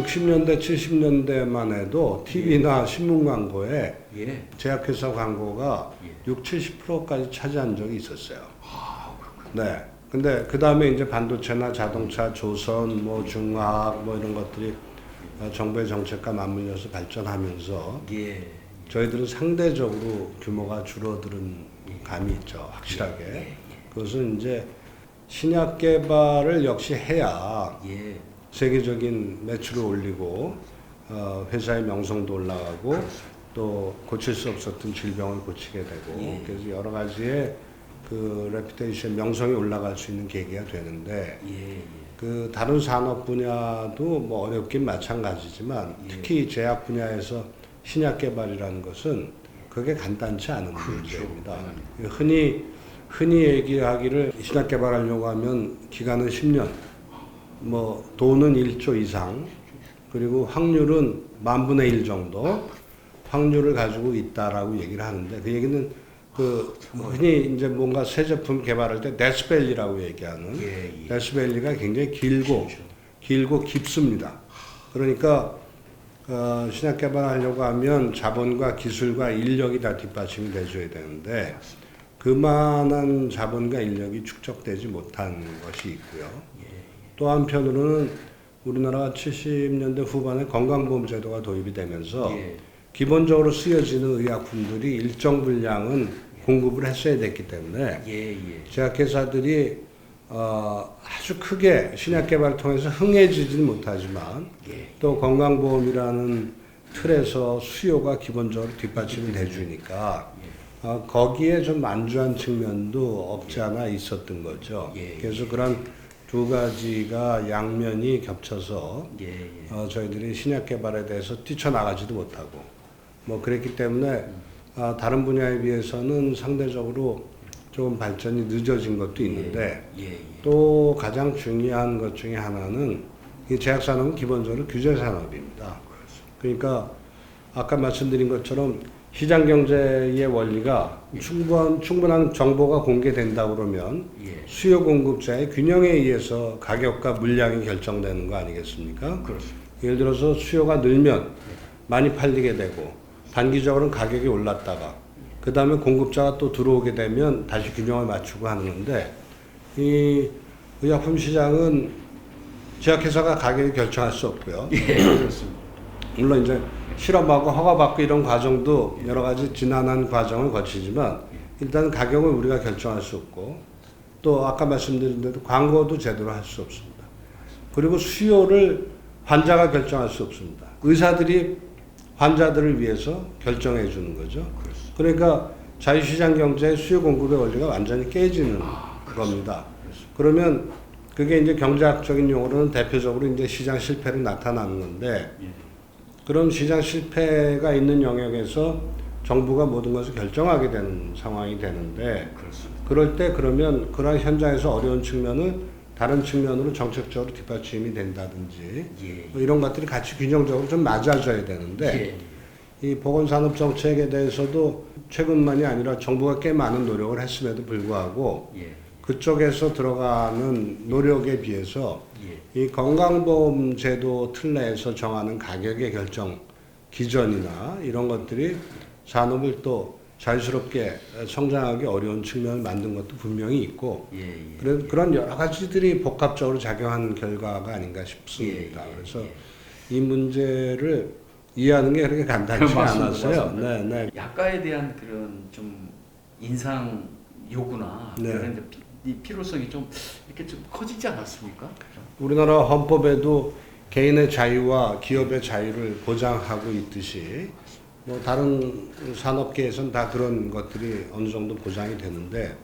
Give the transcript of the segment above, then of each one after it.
60년대, 70년대만 해도 TV나 신문 광고에 예. 제약회사 광고가 예. 60-70%까지 차지한 적이 있었어요. 아, 그렇군요. 네. 근데 그 다음에 이제 반도체나 자동차, 조선, 뭐 중화학 뭐 이런 것들이 정부의 정책과 맞물려서 발전하면서 예. 저희들은 상대적으로 규모가 줄어드는 감이 있죠. 확실하게. 예. 그것은 이제 신약 개발을 역시 해야 예. 세계적인 매출을 올리고 회사의 명성도 올라가고 또 고칠 수 없었던 질병을 고치게 되고 예. 그래서 여러 가지의 그 레퓨테이션 명성이 올라갈 수 있는 계기가 되는데 예. 그 다른 산업 분야도 뭐 어렵긴 마찬가지지만 예. 특히 제약 분야에서 신약 개발이라는 것은 그게 간단치 않은 그렇죠. 문제입니다. 흔히 얘기하기를 신약 개발하려고 하면 기간은 10년, 뭐 돈은 1조 이상, 그리고 확률은 10,000분의 1 정도 확률을 가지고 있다라고 얘기를 하는데 그 얘기는 그 흔히 이제 뭔가 새 제품 개발할 때 데스밸리라고 얘기하는 예. 데스밸리가 굉장히 길고 깊습니다. 그러니까 신약 개발하려고 하면 자본과 기술과 인력이 다 뒷받침이 돼줘야 되는데 그만한 자본과 인력이 축적되지 못한 것이 있고요. 또 한편으로는 우리나라가 70년대 후반에 건강보험 제도가 도입이 되면서 예. 기본적으로 쓰여지는 의약품들이 일정 분량은 공급을 했어야 됐기 때문에 예. 제약회사들이 아주 크게 신약 개발을 통해서 흥해지지는 못하지만 예. 또 건강보험이라는 틀에서 수요가 기본적으로 뒷받침이 돼주니까 거기에 좀 안주한 측면도 없지 않아 있었던 거죠. 예. 그래서 그런 두 가지가 양면이 겹쳐서 예. 저희들이 신약 개발에 대해서 뛰쳐나가지도 못하고 뭐 그랬기 때문에 다른 분야에 비해서는 상대적으로 조금 발전이 늦어진 것도 있는데 예. 또 가장 중요한 것 중에 하나는 이 제약산업은 기본적으로 규제산업입니다. 그러니까 아까 말씀드린 것처럼 시장경제의 원리가 충분한 정보가 공개된다 그러면 예. 수요 공급자의 균형에 의해서 가격과 물량이 결정되는 거 아니겠습니까? 그렇습니다. 예를 들어서 수요가 늘면 많이 팔리게 되고 단기적으로는 가격이 올랐다가 그 다음에 공급자가 또 들어오게 되면 다시 균형을 맞추고 하는 건데 이 의약품 시장은 제약회사가 가격을 결정할 수 없고요. 예. 그렇습니다. 물론 이제 실험하고 허가받고 이런 과정도 여러 가지 지난한 과정을 거치지만 일단 가격을 우리가 결정할 수 없고 또 아까 말씀드린 대로 광고도 제대로 할 수 없습니다. 그리고 수요를 환자가 결정할 수 없습니다. 의사들이 환자들을 위해서 결정해 주는 거죠. 그러니까 자유시장 경제의 수요 공급의 원리가 완전히 깨지는 겁니다. 그러면 그게 이제 경제학적인 용어로는 대표적으로 이제 시장 실패로 나타나는 건데 그런 시장 실패가 있는 영역에서 정부가 모든 것을 결정하게 되는 상황이 되는데 그렇습니다. 그럴 때 그러면 그러한 현장에서 어려운 측면을 다른 측면으로 정책적으로 뒷받침이 된다든지 예. 뭐 이런 것들이 같이 균형적으로 좀 맞아져야 되는데 예. 이 보건산업 정책에 대해서도 최근만이 아니라 정부가 꽤 많은 노력을 했음에도 불구하고 예. 그쪽에서 들어가는 노력에 비해서 예. 이 건강보험 제도 틀 내에서 정하는 가격의 결정 기전이나 이런 것들이 산업을 또 자유스럽게 성장하기 어려운 측면을 만든 것도 분명히 있고 예. 그런 여러 가지들이 복합적으로 작용한 결과가 아닌가 싶습니다. 그래서 이 문제를 이해하는 게 그렇게 간단치 않았어요. 네. 약가에 대한 그런 좀 인상 요구나 네. 그런 이 필요성이 좀 이렇게 좀 커지지 않았습니까? 우리나라 헌법에도 개인의 자유와 기업의 자유를 보장하고 있듯이 뭐 다른 산업계에서는 다 그런 것들이 어느 정도 보장이 되는데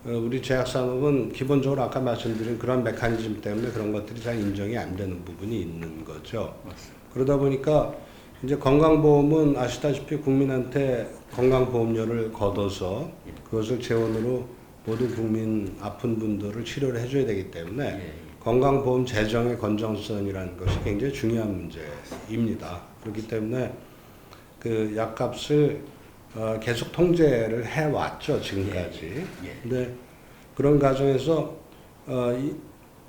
우리 제약산업은 기본적으로 아까 말씀드린 그런 메커니즘 때문에 그런 것들이 잘 인정이 안 되는 부분이 있는 거죠. 맞습니다. 그러다 보니까 이제 건강보험은 아시다시피 국민한테 건강보험료를 걷어서 그것을 재원으로 모든 국민 아픈 분들을 치료를 해줘야 되기 때문에 건강보험 재정의 건전성이라는 것이 굉장히 중요한 문제입니다. 그렇기 때문에 그 약값을 계속 통제를 해왔죠, 지금까지. 근데 그런 과정에서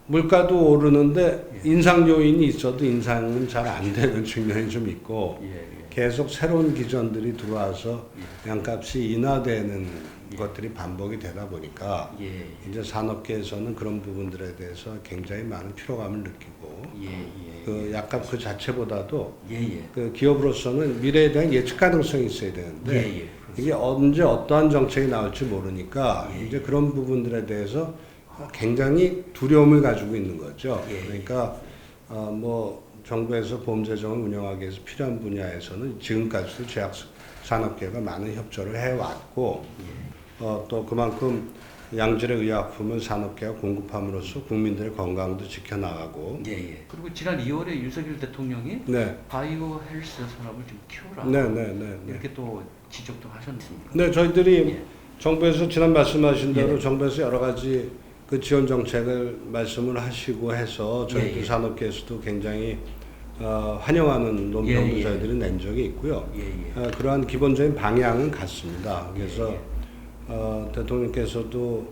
물가도 오르는데 인상 요인이 있어도 인상은 잘 안 되는 측면이 좀 있고 계속 새로운 기존들이 들어와서 양값이 인하되는 것들이 반복이 되다 보니까 이제 산업계에서는 그런 부분들에 대해서 굉장히 많은 피로감을 느끼고 그 약값 그 자체보다도 그 기업으로서는 미래에 대한 예측 가능성이 있어야 되는데 이게 언제 어떠한 정책이 나올지 모르니까 이제 그런 부분들에 대해서 굉장히 두려움을 가지고 있는 거죠. 그러니까 뭐 정부에서 보험재정을 운영하기 위해서 필요한 분야에서는 지금까지도 제약산업계가 많은 협조를 해왔고 또 그만큼 양질의 의약품을 산업계가 공급함으로써 국민들의 건강도 지켜나가고 그리고 지난 2월에 윤석열 대통령이 바이오 헬스 산업을 좀 키워라 이렇게 또 지적도 하셨습니까? 네, 저희들이 정부에서 지난 말씀하신 대로 정부에서 여러 가지 그 지원 정책을 말씀을 하시고 해서 저희들 산업계에서도 굉장히 환영하는 논평도 저희들이 낸 적이 있고요. 그러한 기본적인 방향은 같습니다. 그래서 대통령께서도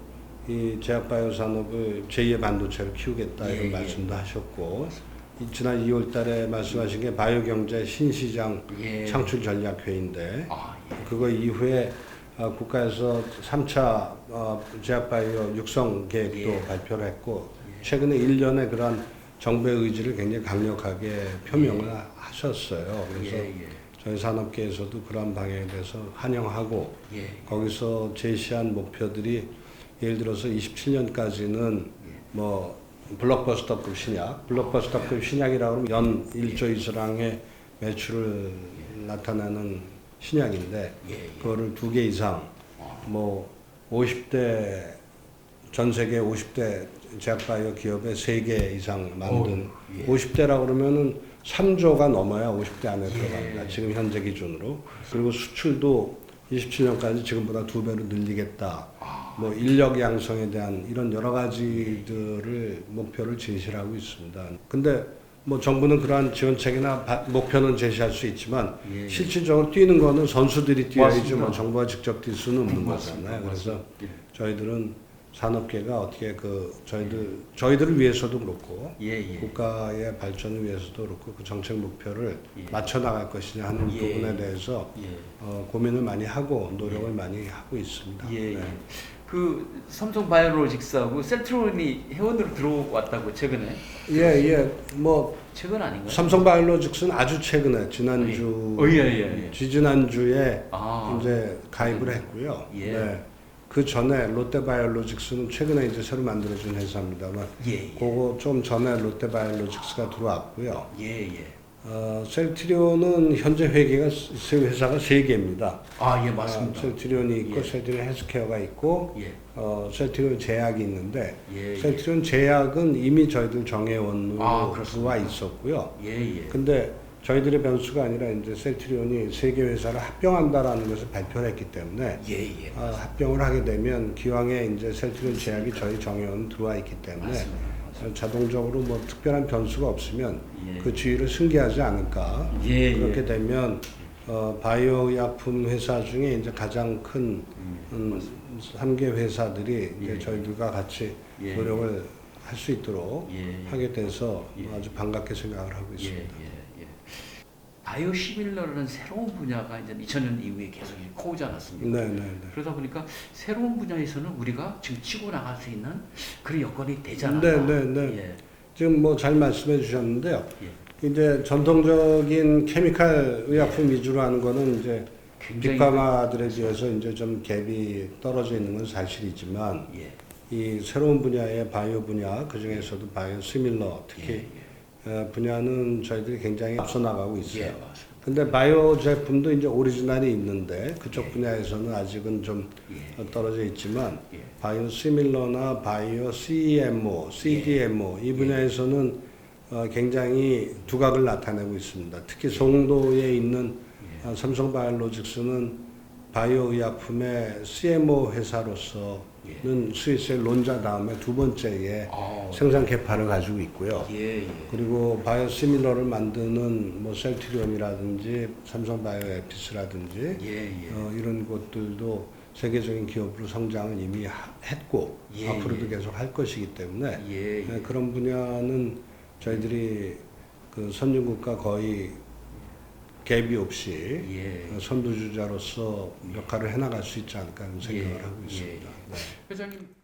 이 제약바이오 산업을 제2의 반도체로 키우겠다 이런 말씀도 하셨고 지난 2월 달에 말씀하신 게 바이오 경제 신시장 창출 전략 회의인데 그거 이후에 국가에서 3차 제약바이오 육성 계획도 발표를 했고 최근에 1년의 그런 정부의 의지를 굉장히 강력하게 표명을 하셨어요. 그래서 저희 산업계에서도 그런 방향에 대해서 환영하고 거기서 제시한 목표들이 예를 들어서 27년까지는 뭐 블록버스터급 신약, 블록버스터급 신약이라고 하면 연 1조 이상의 매출을 나타내는 신약인데 그거를 2개 이상 뭐 50대 전 세계 50대 제약바이오 기업에 3개 이상 만든 50대라고 그러면은 3조가 넘어야 50대 안에 들어갑니다. 지금 현재 기준으로. 그리고 수출도 27년까지 지금보다 2배로 늘리겠다. 뭐 인력 양성에 대한 이런 여러 가지들을 목표를 제시하고 있습니다. 근데 뭐 정부는 그러한 지원책이나 목표는 제시할 수 있지만 실질적으로 뛰는 거는 선수들이 뛰어야지 뭐 정부가 직접 뛸 수는 없는 거잖아요. 그래서 저희들은 산업계가 어떻게 그 저희들을 위해서도 그렇고 국가의 발전을 위해서도 그렇고 그 정책 목표를 맞춰 나갈 것이냐 하는 부분에 대해서 고민을 많이 하고 노력을 많이 하고 있습니다. 그 삼성 바이오로직스하고 셀트론이 회원으로 들어왔다고 최근에? 뭐 최근 아닌가요? 삼성 바이오로직스는 아주 최근에 지난주, 지지난주에 이제 가입을 했고요. 그 전에 롯데바이오로직스는 최근에 이제 새로 만들어진 회사입니다만, 그거 좀 전에 롯데바이오로직스가 들어왔고요. 셀트리온은 현재 회사가 3개입니다. 맞습니다. 셀트리온이 있고, 셀트리온 헬스케어가 있고, 셀트리온 제약이 있는데, 셀트리온 제약은 이미 저희들 정회원으로 들어와 있었고요. 근데 저희들의 변수가 아니라 이제 셀트리온이 3개 회사를 합병한다라는 것을 발표를 했기 때문에 합병을 하게 되면 기왕에 이제 셀트리온 제약이 저희 정회원 들어와 있기 때문에 자동적으로 뭐 특별한 변수가 없으면 그 지위를 승계하지 않을까. 그렇게 되면 바이오 약품 회사 중에 이제 가장 큰 3개 회사들이 이제 저희들과 같이 노력을 할 수 있도록 하게 돼서 아주 반갑게 생각을 하고 있습니다. 바이오시밀러라는 새로운 분야가 이제 2000년 이후에 계속 커오지 않았습니까? 그러다 보니까 새로운 분야에서는 우리가 지금 치고 나갈 수 있는 그런 여건이 되지 않았나? 지금 뭐 잘 말씀해 주셨는데요. 이제 전통적인 케미칼 의약품 위주로 하는 거는 이제 빅파마들에 비해서 이제 좀 갭이 떨어져 있는 건 사실이지만 이 새로운 분야의 바이오 분야, 그 중에서도 바이오 시밀러 특히 분야는 저희들이 굉장히 앞서 나가고 있어요. 근데 바이오 제품도 이제 오리지널이 있는데 그쪽 분야에서는 아직은 좀 떨어져 있지만 바이오 시밀러나 바이오 CMO, CDMO 이 분야에서는 굉장히 두각을 나타내고 있습니다. 특히 송도에 있는 삼성 바이오로직스는 바이오 의약품의 CMO 회사로서는 스위스의 론자 다음에 2번째에 생산 개파를 가지고 있고요. 그리고 바이오 시밀러를 만드는 뭐 셀트리온이라든지 삼성 바이오 에피스라든지 이런 곳들도 세계적인 기업으로 성장을 이미 했고 예, 앞으로도 예. 계속 할 것이기 때문에 예, 예. 그런 분야는 저희들이 그 선진국과 거의 갭이 없이 예. 선두주자로서 역할을 해나갈 수 있지 않을까 하는 생각을 예, 하고 예, 있습니다. 예. 네. 회장님